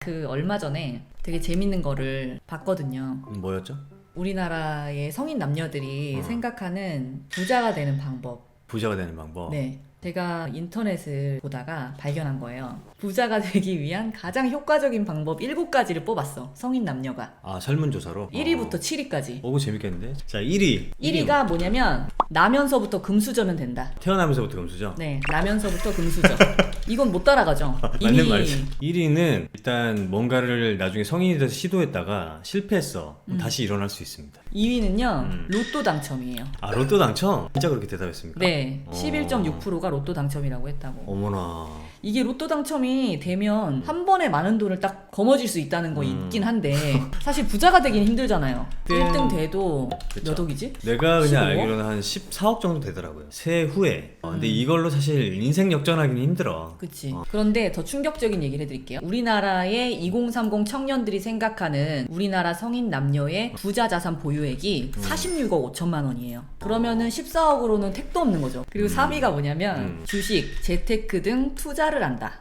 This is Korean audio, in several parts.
그 얼마 전에 되게 재밌는 거를 봤거든요. 뭐였죠? 우리나라의 성인 남녀들이 생각하는 부자가 되는 방법. 부자가 되는 방법. 네. 제가 인터넷을 보다가 발견한 거예요. 부자가 되기 위한 가장 효과적인 방법 7가지를 뽑았어. 성인 남녀가. 아, 설문조사로? 1위부터 7위까지. 그거 재밌겠는데? 자, 1위. 1위가 뭐냐면 나면서부터 금수저면 된다. 태어나면서부터 금수저? 네, 나면서부터 금수저. 이건 못 따라가죠. 맞는 말이지. 1위는 일단 뭔가를 나중에 성인이 돼서 시도했다가 실패했어. 그럼 다시 일어날 수 있습니다. 2위는요. 로또 당첨이에요. 아, 로또 당첨? 진짜 그렇게 대답했습니까? 네, 11.6%가 로또 당첨이라고 했다고. 어머나. 이게 로또 당첨이 되면 한 번에 많은 돈을 딱 거머쥘 수 있다는 거 있긴 한데 사실 부자가 되긴 힘들잖아요. 1등 돼도 그쵸. 몇 억이지? 내가 그냥 15억? 알기로는 한 14억 정도 되더라고요. 세후에. 근데 이걸로 사실 인생 역전하기는 힘들어. 그치. 그런데 더 충격적인 얘기를 해드릴게요. 우리나라의 2030 청년들이 생각하는 우리나라 성인 남녀의 부자 자산 보유액이 46억 5천만 원이에요. 그러면은 14억으로는 택도 없는 거죠. 그리고 3위가 뭐냐면 주식, 재테크 등 투자를 한다.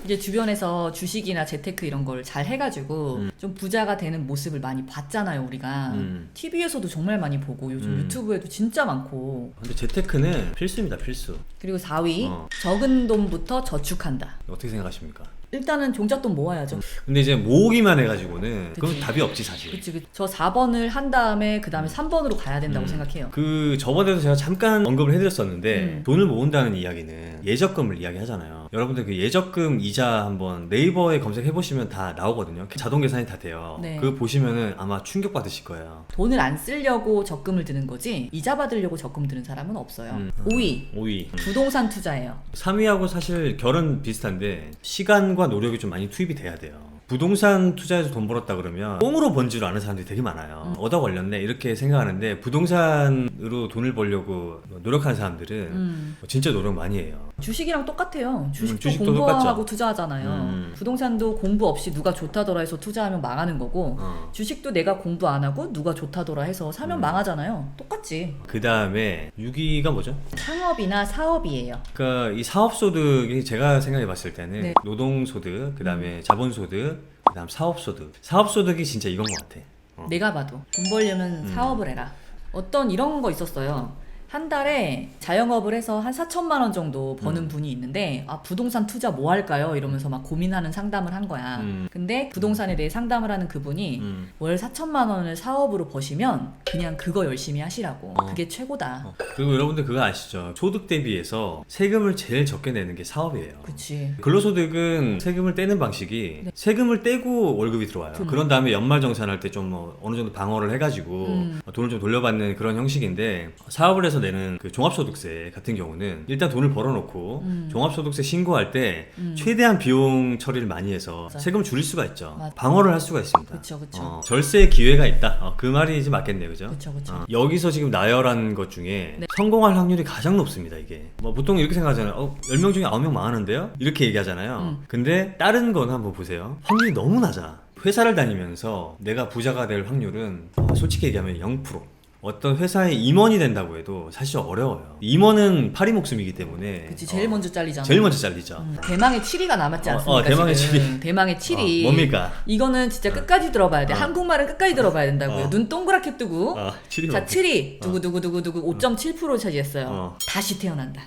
이제 주변에서 주식이나 재테크 이런 걸 잘 해가지고 좀 부자가 되는 모습을 많이 봤잖아요, 우리가. TV에서도 정말 많이 보고 요즘 유튜브에도 진짜 많고. 근데 재테크는 필수입니다, 필수. 그리고 4위, 적은 돈부터 저축한다. 어떻게 생각하십니까? 일단은 종잣돈 모아야죠. 근데 이제 모으기만 해가지고는 그건 그치. 답이 없지 사실. 그치. 저 4번을 한 다음에 그 다음에 3번으로 가야 된다고 생각해요. 그 저번에도 제가 잠깐 언급을 해드렸었는데 돈을 모은다는 이야기는 예적금을 이야기하잖아요. 여러분들 그 예적금 이자 한번 네이버에 검색해보시면 다 나오거든요. 자동 계산이 다 돼요. 네. 그거 보시면은 아마 충격 받으실 거예요. 돈을 안 쓰려고 적금을 드는 거지 이자 받으려고 적금 드는 사람은 없어요. 5위, 5위. 부동산 투자예요. 3위하고 사실 결은 비슷한데 시간과 노력이 좀 많이 투입이 돼야 돼요. 부동산 투자해서 돈 벌었다 그러면 꽁으로 번 줄 아는 사람들이 되게 많아요. 얻어 걸렸네 이렇게 생각하는데 부동산으로 돈을 벌려고 노력하는 사람들은 진짜 노력 많이 해요. 주식이랑 똑같아요. 주식도 주식도 공부하고 똑같죠. 투자하잖아요. 부동산도 공부 없이 누가 좋다더라 해서 투자하면 망하는 거고 주식도 내가 공부 안 하고 누가 좋다더라 해서 사면 망하잖아요. 똑같지. 그 다음에 6위가 뭐죠? 창업이나 사업이에요. 그러니까 이 사업소득이 제가 생각해 봤을 때는 네. 노동소득, 그 다음에 자본소득, 그 다음 사업소득. 사업소득이 진짜 이건 것 같아. 내가 봐도 돈 벌려면 사업을 해라. 어떤 이런 거 있었어요. 한 달에 자영업을 해서 한 4천만 원 정도 버는 분이 있는데 아 부동산 투자 뭐 할까요? 이러면서 막 고민하는 상담을 한 거야. 근데 부동산에 대해 상담을 하는 그분이 월 4천만 원을 사업으로 버시면 그냥 그거 열심히 하시라고. 그게 최고다. 그리고 여러분들 그거 아시죠? 소득 대비해서 세금을 제일 적게 내는 게 사업이에요. 그치. 근로소득은 세금을 떼는 방식이 세금을 떼고 월급이 들어와요. 그런 다음에 연말정산할 때 좀 뭐 어느 정도 방어를 해가지고 돈을 좀 돌려받는 그런 형식인데 사업을 해서 내는 그 종합소득세 같은 경우는 일단 돈을 벌어놓고 종합소득세 신고할 때 최대한 비용 처리를 많이 해서 맞아. 세금을 줄일 수가 있죠. 맞아. 방어를 할 수가 있습니다. 그쵸, 그쵸. 절세 기회가 있다. 그 말이 이제 맞겠네요, 그죠? 그쵸, 그쵸. 여기서 지금 나열한 것 중에 성공할 확률이 가장 높습니다, 이게. 뭐 보통 이렇게 생각하잖아요. 10명 중에 9명 망하는데요? 이렇게 얘기하잖아요. 근데 다른 건 한번 보세요. 확률이 너무 낮아. 회사를 다니면서 내가 부자가 될 확률은 솔직히 얘기하면 0%. 어떤 회사의 임원이 된다고 해도 사실 어려워요. 임원은 파리 목숨이기 때문에 그치. 제일 먼저 잘리잖아. 제일 먼저 잘리죠. 대망의 7위가 남았지 않습니까? 대망의 지금? 7위. 대망의 7위. 뭡니까? 이거는 진짜 끝까지 들어봐야 돼. 한국말은 끝까지 들어봐야 된다고요. 눈 동그랗게 뜨고. 7위 자, 뭡니까? 7위. 두구두구두구두구 5.7% 차지했어요. 다시 태어난다.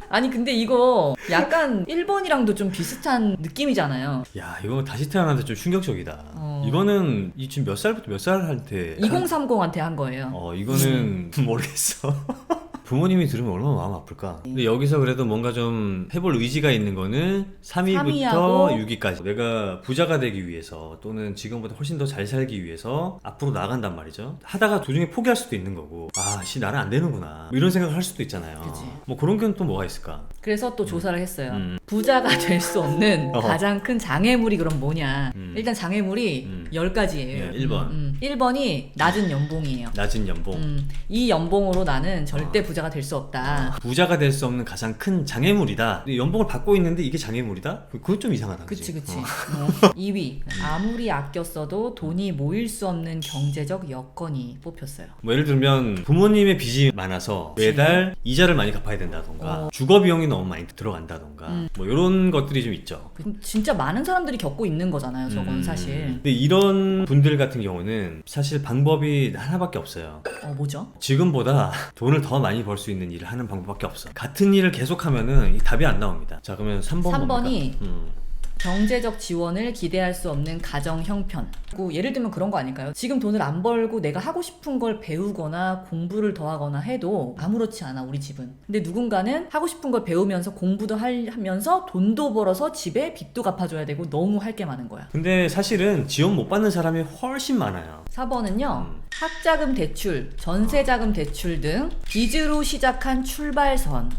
아니 근데 이거 약간 1번이랑도 좀 비슷한 느낌이잖아요. 야, 이거 다시 태어나는데 좀 충격적이다. 이거는 지금 몇 살부터 몇 살 할 때? 2030한테 한 거예요. 이거는 모르겠어. 부모님이 들으면 얼마나 마음 아플까. 근데 여기서 그래도 뭔가 좀 해볼 의지가 있는 거는 3위부터 3위하고 6위까지. 내가 부자가 되기 위해서 또는 지금보다 훨씬 더 잘 살기 위해서 앞으로 나간단 말이죠. 하다가 도중에 포기할 수도 있는 거고, 나는 안 되는구나, 뭐 이런 생각을 할 수도 있잖아요. 그치. 뭐 그런 건 또 뭐가 있을까? 그래서 또 조사를 했어요. 부자가 될 수 없는 가장 큰 장애물이 그럼 뭐냐. 일단 장애물이 10가지예요. 1번 1번이 낮은 연봉이에요. 낮은 연봉. 이 연봉으로 나는 절대 부자가 될 수 없다. 부자가 될 수 없는 가장 큰 장애물이다. 근데 연봉을 받고 있는데 이게 장애물이다? 그건 좀 이상하다. 그치. 2위. 아무리 아껴 써도 돈이 모일 수 없는 경제적 여건이 뽑혔어요. 뭐 예를 들면 부모님의 빚이 많아서 매달 이자를 많이 갚아야 된다던가 주거 비용이 너무 많이 들어간다던가 뭐 이런 것들이 좀 있죠. 진짜 많은 사람들이 겪고 있는 거잖아요, 저건 사실. 근데 이런 분들 같은 경우는 사실 방법이 하나밖에 없어요. 뭐죠? 지금보다 돈을 더 많이 벌 수 있는 일을 하는 방법밖에 없어. 같은 일을 계속하면은 이 답이 안 나옵니다. 자, 그러면 3번 3번이 뭡니까? 경제적 지원을 기대할 수 없는 가정 형편. 예를 들면 그런 거 아닐까요? 지금 돈을 안 벌고 내가 하고 싶은 걸 배우거나 공부를 더 하거나 해도 아무렇지 않아, 우리 집은. 근데 누군가는 하고 싶은 걸 배우면서 공부도 하면서 돈도 벌어서 집에 빚도 갚아줘야 되고 너무 할 게 많은 거야. 근데 사실은 지원 못 받는 사람이 훨씬 많아요. 4번은요. 학자금 대출, 전세자금 대출 등 빚으로 시작한 출발선.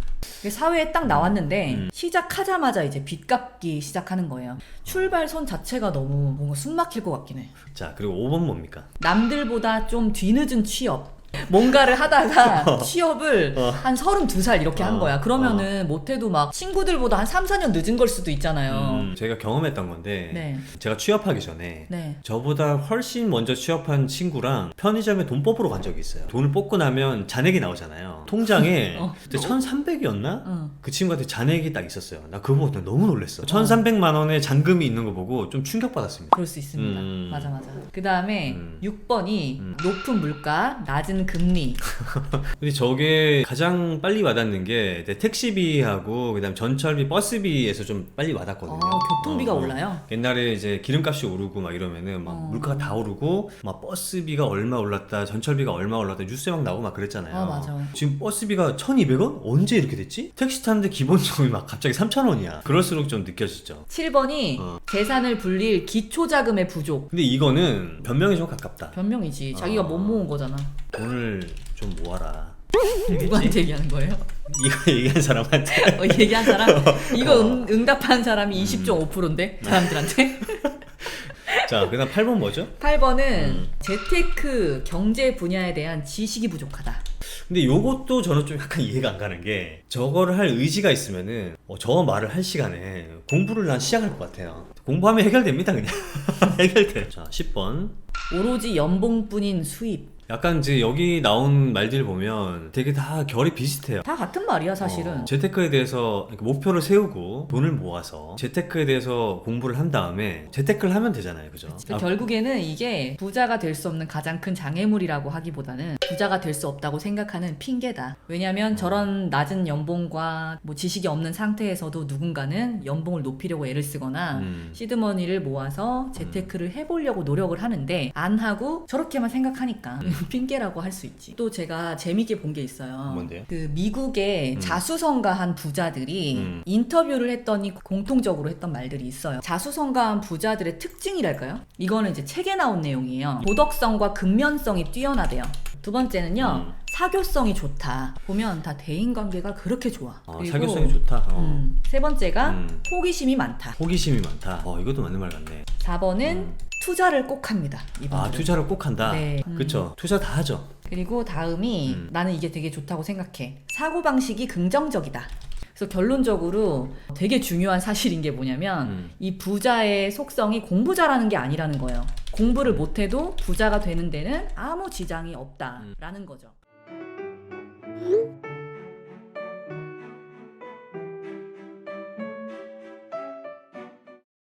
사회에 딱 나왔는데 시작하자마자 이제 빚 갚기 시작하는 거예요. 출발선 자체가 너무 뭔가 숨 막힐 것 같긴 해. 자, 그리고 5번 뭡니까? 남들보다 좀 뒤늦은 취업. 뭔가를 하다가 취업을 한 32살 이렇게 한 거야. 그러면은 못해도 막 친구들보다 한 3, 4년 늦은 걸 수도 있잖아요. 제가 경험했던 건데 네. 제가 취업하기 전에 네. 저보다 훨씬 먼저 취업한 친구랑 편의점에 돈 뽑으러 간 적이 있어요. 돈을 뽑고 나면 잔액이 나오잖아요. 통장에 그때 1,300이었나? 그 친구한테 잔액이 딱 있었어요. 나 그거 보고 너무 놀랐어. 1,300만 원의 잔금이 있는 거 보고 좀 충격받았습니다. 그럴 수 있습니다. 맞아. 그 다음에 6번이 높은 물가, 낮은 금리. 근데 저게 가장 빨리 와닿는 게 택시비하고 그다음 전철비, 버스비에서 좀 빨리 와닿거든요. 교통비가 올라요? 옛날에 이제 기름값이 오르고 막 이러면은 막 물가가 다 오르고 막 버스비가 얼마 올랐다, 전철비가 얼마 올랐다 뉴스에 막 나오고 막 그랬잖아요. 맞아. 지금 버스비가 1,200원? 언제 이렇게 됐지? 택시 타는데 기본적으로 막 갑자기 3,000원이야. 그럴수록 좀 느껴지죠. 7번이 재산을 불릴 기초자금의 부족. 근데 이거는 변명이 좀 가깝다. 변명이지. 자기가 못 모은 거잖아. 돈을 좀 모아라. 누구한테 얘기하는 거예요? 이거 얘기한 사람한테. 얘기한 사람? 이거 응답한 사람이 20.5%인데? 사람들한테? 자, 그 다음 8번 뭐죠? 8번은 재테크 경제 분야에 대한 지식이 부족하다. 근데 요것도 저는 좀 약간 이해가 안 가는 게 저거를 할 의지가 있으면은 저 말을 할 시간에 공부를 난 시작할 것 같아요. 공부하면 해결됩니다, 그냥. 해결돼요. 자, 10번. 오로지 연봉뿐인 수입. 약간 이제 여기 나온 말들 보면 되게 다 결이 비슷해요. 다 같은 말이야, 사실은. 재테크에 대해서 목표를 세우고 돈을 모아서 재테크에 대해서 공부를 한 다음에 재테크를 하면 되잖아요, 그죠? 결국에는 이게 부자가 될 수 없는 가장 큰 장애물이라고 하기보다는 부자가 될 수 없다고 생각하는 핑계다. 왜냐면 저런 낮은 연봉과 뭐 지식이 없는 상태에서도 누군가는 연봉을 높이려고 애를 쓰거나 시드머니를 모아서 재테크를 해보려고 노력을 하는데 안 하고 저렇게만 생각하니까 핑계라고 할 수 있지. 또 제가 재밌게 본 게 있어요. 뭔데요? 그 미국의 자수성가한 부자들이 인터뷰를 했더니 공통적으로 했던 말들이 있어요. 자수성가한 부자들의 특징이랄까요? 이거는 이제 책에 나온 내용이에요. 도덕성과 근면성이 뛰어나대요. 두 번째는요, 사교성이 좋다. 보면 다 대인관계가 그렇게 좋아. 그리고 사교성이 좋다. 세 번째가 호기심이 많다. 호기심이 많다. 이것도 맞는 말 같네. 4번은 투자를 꼭 합니다. 이분들은. 투자를 꼭 한다. 네. 그쵸. 투자 다 하죠. 그리고 다음이 나는 이게 되게 좋다고 생각해. 사고방식이 긍정적이다. 그래서 결론적으로 되게 중요한 사실인 게 뭐냐면 이 부자의 속성이 공부 잘하는 게 아니라는 거예요. 공부를 못해도 부자가 되는 데는 아무 지장이 없다라는 거죠.